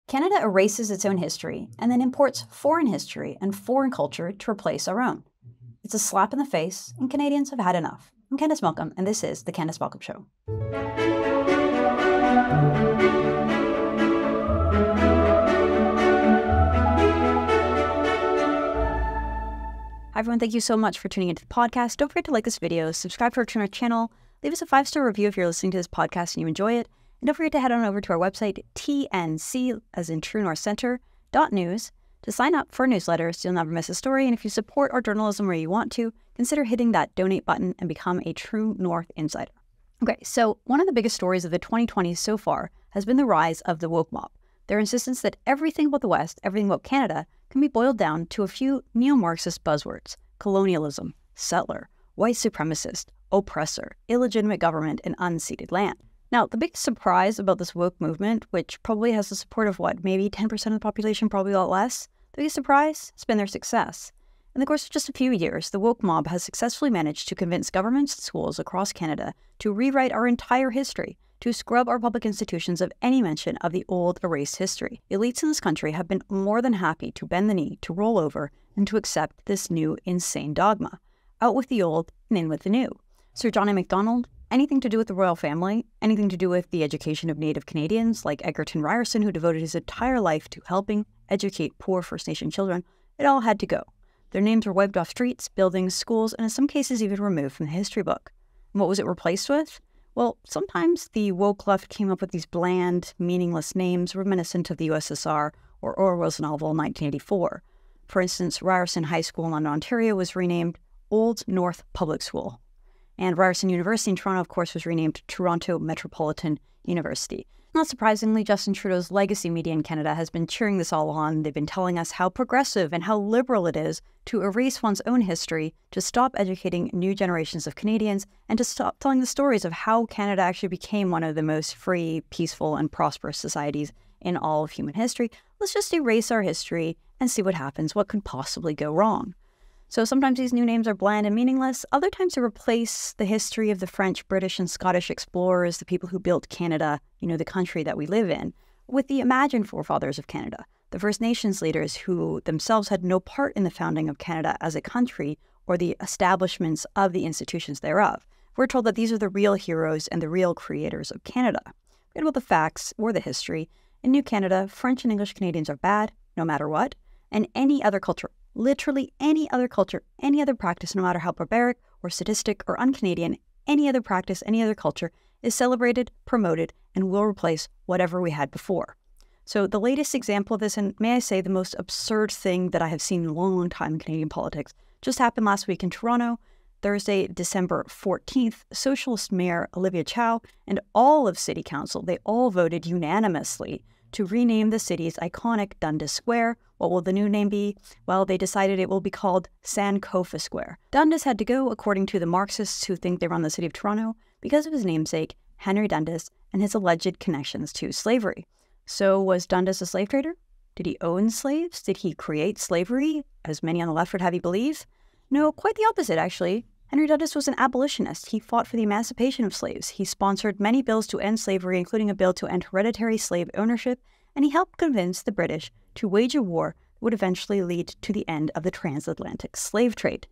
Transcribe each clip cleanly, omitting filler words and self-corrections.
Canada erases its own history and then imports foreign history and foreign culture to replace our own. It's a slap in the face, and Canadians have had enough. I'm Candice Malcolm, and this is The Candice Malcolm Show. Hi everyone, thank you so much for tuning into the podcast. Don't forget to like this video, subscribe to our channel, leave us a 5-star review if you're listening to this podcast and you enjoy it, and don't forget to head on over to our website, TNC, as in True North Center, .news, to sign up for newsletters so you'll never miss a story. And if you support our journalism where you want to, consider hitting that donate button and become a True North insider. Okay, so one of the biggest stories of the 2020s so far has been the rise of the woke mob. Their insistence that everything about the West, everything about Canada, can be boiled down to a few neo-Marxist buzzwords: colonialism, settler, white supremacist, oppressor, illegitimate government, and unceded land. Now, the biggest surprise about this woke movement, which probably has the support of maybe 10% of the population, probably a lot less, the biggest surprise has been their success. In the course of just a few years, the woke mob has successfully managed to convince governments and schools across Canada to rewrite our entire history, to scrub our public institutions of any mention of the old erased history. Elites in this country have been more than happy to bend the knee, to roll over, and to accept this new insane dogma. Out with the old and in with the new. Sir John A. Macdonald, anything to do with the royal family, anything to do with the education of Native Canadians like Egerton Ryerson, who devoted his entire life to helping educate poor First Nation children, it all had to go. Their names were wiped off streets, buildings, schools, and in some cases even removed from the history book. And what was it replaced with? Well, sometimes the woke left came up with these bland, meaningless names reminiscent of the USSR or Orwell's novel 1984. For instance, Ryerson High School in London, Ontario was renamed Old North Public School. And Ryerson University in Toronto, of course, was renamed Toronto Metropolitan University. Not surprisingly, Justin Trudeau's legacy media in Canada has been cheering this all on. They've been telling us how progressive and how liberal it is to erase one's own history, to stop educating new generations of Canadians, and to stop telling the stories of how Canada actually became one of the most free, peaceful, and prosperous societies in all of human history. Let's just erase our history and see what happens. What could possibly go wrong? So sometimes these new names are bland and meaningless. Other times they replace the history of the French, British, and Scottish explorers, the people who built Canada, the country that we live in, with the imagined forefathers of Canada, the First Nations leaders who themselves had no part in the founding of Canada as a country or the establishments of the institutions thereof. We're told that these are the real heroes and the real creators of Canada. Forget about the facts or the history. In New Canada, French and English Canadians are bad, no matter what, and any other culture, literally any other culture, any other practice, no matter how barbaric or sadistic or un-Canadian, any other practice, any other culture, is celebrated, promoted, and will replace whatever we had before. So the latest example of this, and may I say the most absurd thing that I have seen in a long, long time in Canadian politics, just happened last week in Toronto. Thursday, December 14th, Socialist Mayor Olivia Chow and all of City Council, they all voted unanimously to rename the city's iconic Dundas Square. What will the new name be? Well, they decided it will be called Sankofa Square. Dundas had to go, according to the Marxists who think they run the city of Toronto, because of his namesake, Henry Dundas, and his alleged connections to slavery. So was Dundas a slave trader? Did he own slaves? Did he create slavery, as many on the left would have you believe? No, quite the opposite, actually. Henry Dundas was an abolitionist. He fought for the emancipation of slaves. He sponsored many bills to end slavery, including a bill to end hereditary slave ownership, and he helped convince the British to wage a war that would eventually lead to the end of the transatlantic slave trade.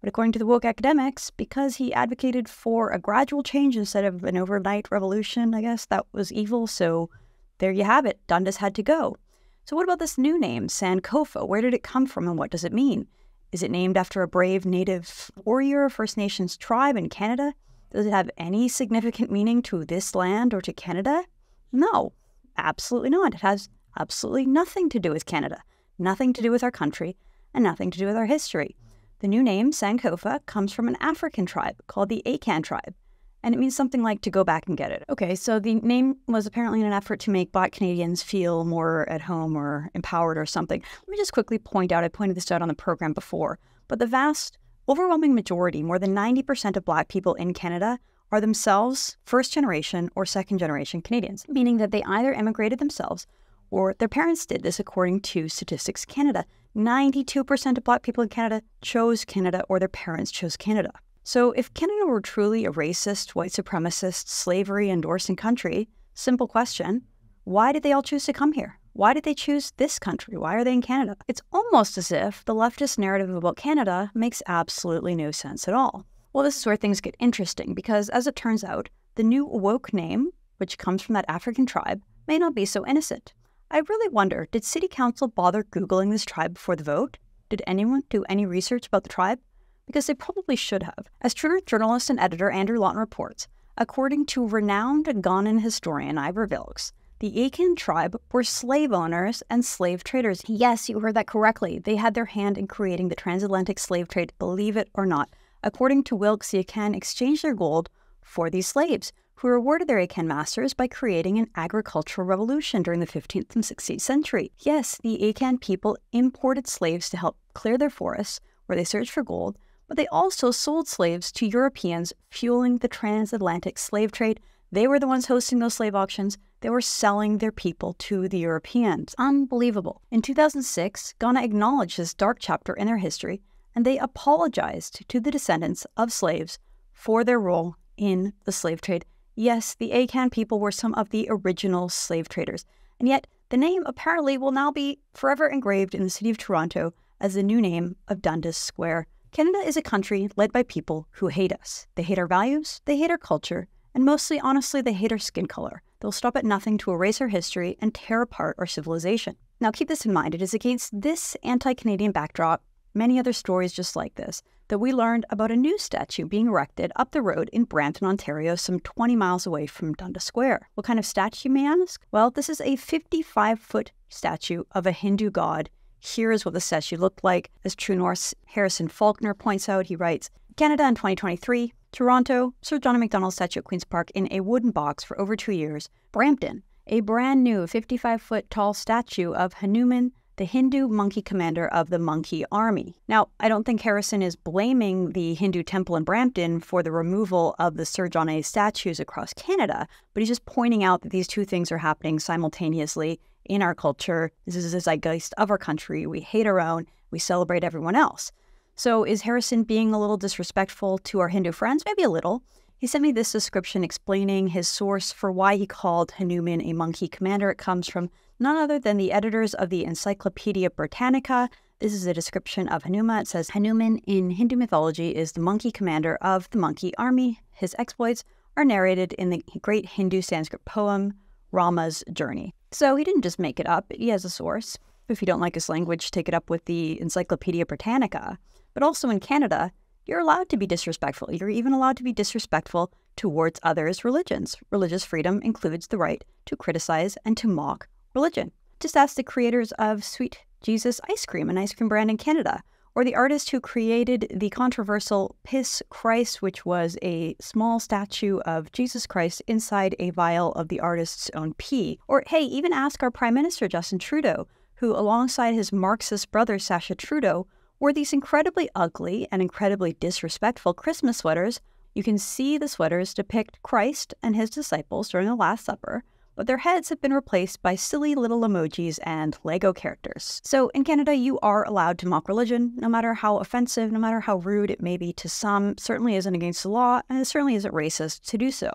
But according to the woke academics, because he advocated for a gradual change instead of an overnight revolution, I guess, that was evil, so there you have it. Dundas had to go. So what about this new name, Sankofa? Where did it come from and what does it mean? Is it named after a brave native warrior First Nations tribe in Canada? Does it have any significant meaning to this land or to Canada? No, absolutely not. It has absolutely nothing to do with Canada, nothing to do with our country, and nothing to do with our history. The new name, Sankofa, comes from an African tribe called the Akan tribe, and it means something like to go back and get it. Okay, so the name was apparently in an effort to make Black Canadians feel more at home or empowered or something. Let me just quickly point out, I pointed this out on the program before, but the vast, overwhelming majority, more than 90% of Black people in Canada are themselves first-generation or second-generation Canadians, meaning that they either immigrated themselves or their parents did this according to Statistics Canada. 92% of Black people in Canada chose Canada or their parents chose Canada. So if Canada were truly a racist, white supremacist, slavery-endorsing country, simple question, why did they all choose to come here? Why did they choose this country? Why are they in Canada? It's almost as if the leftist narrative about Canada makes absolutely no sense at all. Well, this is where things get interesting because, as it turns out, the new woke name, which comes from that African tribe, may not be so innocent. I really wonder, did City Council bother Googling this tribe before the vote? Did anyone do any research about the tribe? Because they probably should have. As Trudeau journalist and editor Andrew Lawton reports, according to renowned Ghanaian historian Ivor Vilks, the Akan tribe were slave owners and slave traders. Yes, you heard that correctly. They had their hand in creating the transatlantic slave trade, believe it or not. According to Wilkes, the Akan exchanged their gold for these slaves, who rewarded their Akan masters by creating an agricultural revolution during the 15th and 16th century. Yes, the Akan people imported slaves to help clear their forests, where they searched for gold, but they also sold slaves to Europeans, fueling the transatlantic slave trade. They were the ones hosting those slave auctions. They were selling their people to the Europeans. Unbelievable. In 2006, Ghana acknowledged this dark chapter in their history, and they apologized to the descendants of slaves for their role in the slave trade. Yes, the Akan people were some of the original slave traders, and yet the name apparently will now be forever engraved in the city of Toronto as the new name of Dundas Square. Canada is a country led by people who hate us. They hate our values, they hate our culture, and mostly, honestly, they hate our skin color. They'll stop at nothing to erase our history and tear apart our civilization. Now, keep this in mind. It is against this anti-Canadian backdrop, many other stories just like this, that we learned about a new statue being erected up the road in Brampton, Ontario, some 20 miles away from Dundas Square. What kind of statue, may I ask? Well, this is a 55-foot statue of a Hindu god. Here is what the statue looked like. As True North's Harrison Faulkner points out, he writes, Canada in 2023, Toronto, Sir John A. Macdonald statue at Queen's Park in a wooden box for over 2 years. Brampton, a brand new 55-foot tall statue of Hanuman, the Hindu monkey commander of the monkey army. Now, I don't think Harrison is blaming the Hindu temple in Brampton for the removal of the Sir John A. statues across Canada, but he's just pointing out that these two things are happening simultaneously in our culture. This is the zeitgeist of our country. We hate our own. We celebrate everyone else. So is Harrison being a little disrespectful to our Hindu friends? Maybe a little. He sent me this description explaining his source for why he called Hanuman a monkey commander. It comes from none other than the editors of the Encyclopedia Britannica. This is a description of Hanuman. It says, Hanuman in Hindu mythology is the monkey commander of the monkey army. His exploits are narrated in the great Hindu Sanskrit poem, Rama's Journey. So he didn't just make it up. He has a source. If you don't like his language, take it up with the Encyclopedia Britannica. But also in Canada, you're allowed to be disrespectful. You're even allowed to be disrespectful towards others' religions. Religious freedom includes the right to criticize and to mock religion. Just ask the creators of Sweet Jesus ice cream, an ice cream brand in Canada, or the artist who created the controversial Piss Christ, which was a small statue of Jesus Christ inside a vial of the artist's own pee. Or, hey, even ask our Prime Minister, Justin Trudeau, who, alongside his Marxist brother, Sacha Trudeau, wore these incredibly ugly and incredibly disrespectful Christmas sweaters. You can see the sweaters depict Christ and his disciples during the Last Supper, but their heads have been replaced by silly little emojis and Lego characters. So in Canada, you are allowed to mock religion, no matter how offensive, no matter how rude it may be to some. It certainly isn't against the law, and it certainly isn't racist to do so.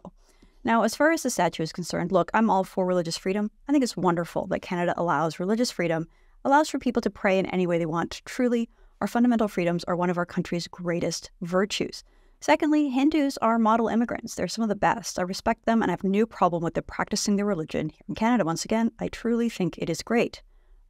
Now, as far as the statue is concerned, look, I'm all for religious freedom. I think it's wonderful that Canada allows religious freedom, allows for people to pray in any way they want. Truly, our fundamental freedoms are one of our country's greatest virtues. Secondly, Hindus are model immigrants. They're some of the best. I respect them and I have no problem with them practicing their religion. Here in Canada, once again, I truly think it is great.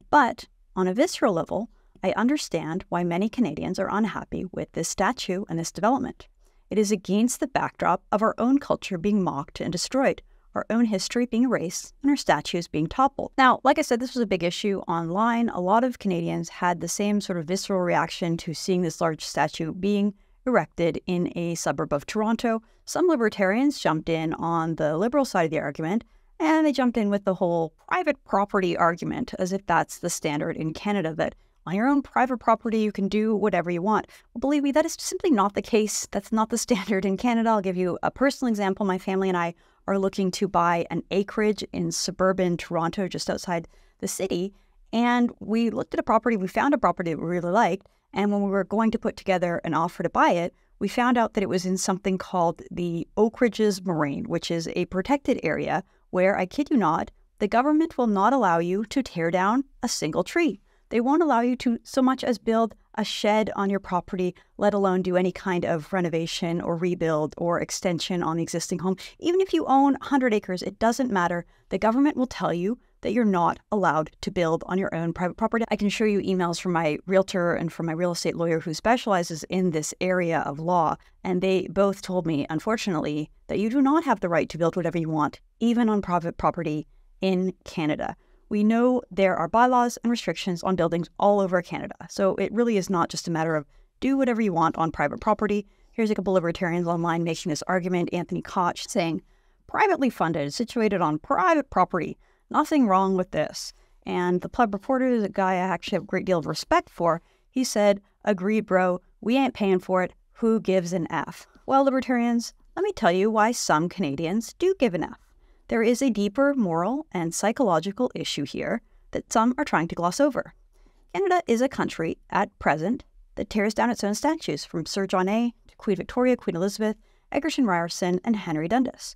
But on a visceral level, I understand why many Canadians are unhappy with this statue and this development. It is against the backdrop of our own culture being mocked and destroyed, our own history being erased, and our statues being toppled. Now, like I said, this was a big issue online. A lot of Canadians had the same sort of visceral reaction to seeing this large statue being erected in a suburb of Toronto. Some libertarians jumped in on the liberal side of the argument, and they jumped in with the whole private property argument, as if that's the standard in Canada, that on your own private property you can do whatever you want. Well, believe me, that is simply not the case. That's not the standard in Canada. I'll give you a personal example. My family and I are looking to buy an acreage in suburban Toronto, just outside the city, and we looked at a property. We found a property that we really liked, and when we were going to put together an offer to buy it, we found out that it was in something called the Oak Ridges Moraine, which is a protected area where, I kid you not, the government will not allow you to tear down a single tree. They won't allow you to so much as build a shed on your property, let alone do any kind of renovation or rebuild or extension on the existing home. Even if you own 100 acres, it doesn't matter. The government will tell you that you're not allowed to build on your own private property. I can show you emails from my realtor and from my real estate lawyer who specializes in this area of law, and they both told me, unfortunately, that you do not have the right to build whatever you want, even on private property in Canada. We know there are bylaws and restrictions on buildings all over Canada, so it really is not just a matter of do whatever you want on private property. Here's a couple of libertarians online making this argument. Anthony Koch saying, privately funded, situated on private property. Nothing wrong with this. And the Pleb reporter, the guy I actually have a great deal of respect for, he said, agreed, bro, we ain't paying for it. Who gives an F? Well, libertarians, let me tell you why some Canadians do give an F. There is a deeper moral and psychological issue here that some are trying to gloss over. Canada is a country, at present, that tears down its own statues, from Sir John A. to Queen Victoria, Queen Elizabeth, Egerton Ryerson, and Henry Dundas.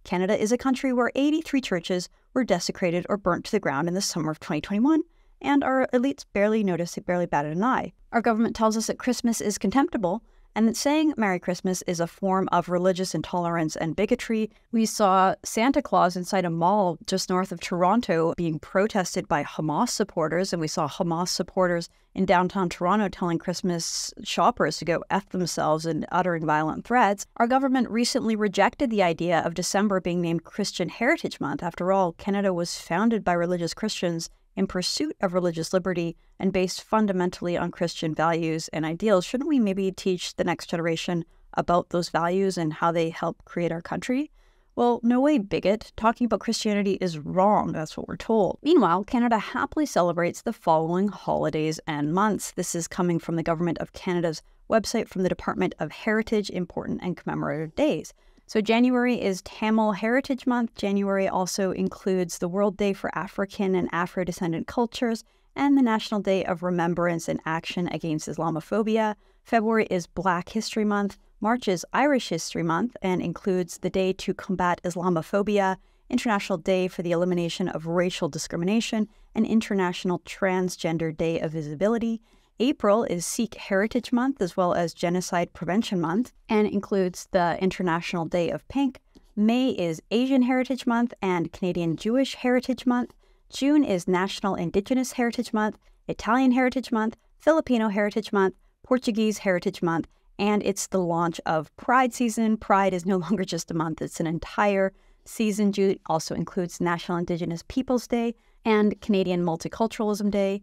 Canada is a country where 83 churches were desecrated or burnt to the ground in the summer of 2021, and our elites barely noticed it, barely batted an eye. Our government tells us that Christmas is contemptible, and that saying Merry Christmas is a form of religious intolerance and bigotry. We saw Santa Claus inside a mall just north of Toronto being protested by Hamas supporters, and we saw Hamas supporters in downtown Toronto telling Christmas shoppers to go F themselves and uttering violent threats. Our government recently rejected the idea of December being named Christian Heritage Month. After all, Canada was founded by religious Christians in pursuit of religious liberty and based fundamentally on Christian values and ideals. Shouldn't we maybe teach the next generation about those values and how they help create our country? Well, no way, bigot. Talking about Christianity is wrong, that's what we're told. Meanwhile, Canada happily celebrates the following holidays and months. This is coming from the Government of Canada's website from the Department of Heritage, Important and Commemorative Days. So January is Tamil Heritage Month. January also includes the World Day for African and Afro-descendant cultures and the National Day of Remembrance and Action Against Islamophobia. February is Black History Month. March is Irish History Month and includes the Day to Combat Islamophobia, International Day for the Elimination of Racial Discrimination, and International Transgender Day of Visibility. April is Sikh Heritage Month, as well as Genocide Prevention Month, and includes the International Day of Pink. May is Asian Heritage Month and Canadian Jewish Heritage Month. June is National Indigenous Heritage Month, Italian Heritage Month, Filipino Heritage Month, Portuguese Heritage Month, and it's the launch of Pride season. Pride is no longer just a month, it's an entire season. June also includes National Indigenous Peoples Day and Canadian Multiculturalism Day.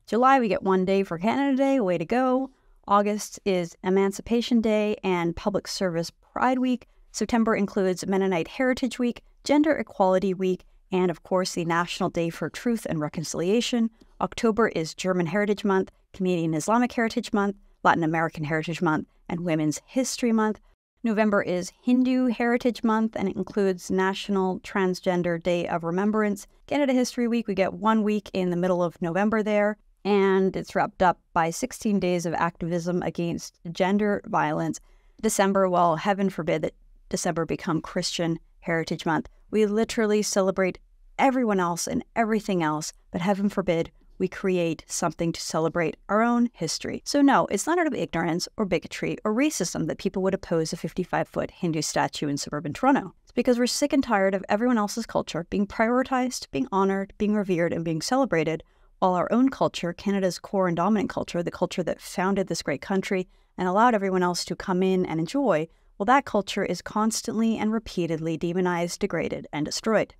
July, we get one day for Canada Day, way to go. August is Emancipation Day and Public Service Pride Week. September includes Mennonite Heritage Week, Gender Equality Week, and of course the National Day for Truth and Reconciliation. October is German Heritage Month, Canadian Islamic Heritage Month, Latin American Heritage Month, and Women's History Month. November is Hindu Heritage Month, and it includes National Transgender Day of Remembrance. Canada History Week, we get 1 week in the middle of November there. And it's wrapped up by 16 days of activism against gender violence. December, well, heaven forbid that December become Christian Heritage Month. We literally celebrate everyone else and everything else, but heaven forbid we create something to celebrate our own history. So no, it's not out of ignorance or bigotry or racism that people would oppose a 55-foot Hindu statue in suburban Toronto. It's because we're sick and tired of everyone else's culture being prioritized, being honored, being revered, and being celebrated, while our own culture, Canada's core and dominant culture, the culture that founded this great country and allowed everyone else to come in and enjoy, well, that culture is constantly and repeatedly demonized, degraded, and destroyed.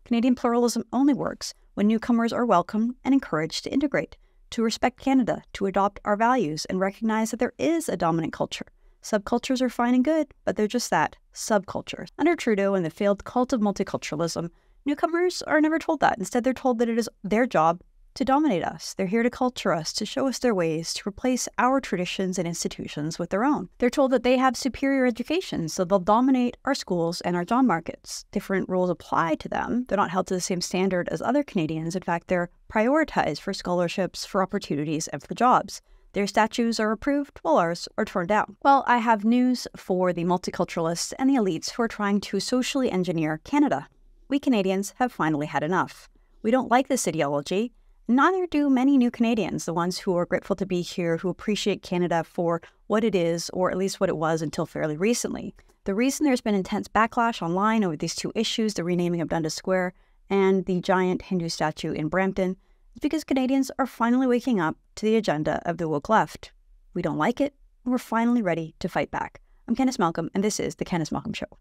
Canadian pluralism only works when newcomers are welcomed and encouraged to integrate, to respect Canada, to adopt our values, and recognize that there is a dominant culture. Subcultures are fine and good, but they're just that, subcultures. Under Trudeau and the failed cult of multiculturalism, newcomers are never told that. Instead, they're told that it is their job to dominate us. They're here to culture us, to show us their ways, to replace our traditions and institutions with their own. They're told that they have superior education, so they'll dominate our schools and our job markets. Different rules apply to them. They're not held to the same standard as other Canadians. In fact, they're prioritized for scholarships, for opportunities, and for jobs. Their statues are approved, while ours are torn down. Well, I have news for the multiculturalists and the elites who are trying to socially engineer Canada. We Canadians have finally had enough. We don't like this ideology. Neither do many new Canadians, the ones who are grateful to be here, who appreciate Canada for what it is, or at least what it was until fairly recently. The reason there's been intense backlash online over these two issues, the renaming of Dundas Square and the giant Hindu statue in Brampton, is because Canadians are finally waking up to the agenda of the woke left. We don't like it, and we're finally ready to fight back. I'm Candice Malcolm, and this is The Candice Malcolm Show.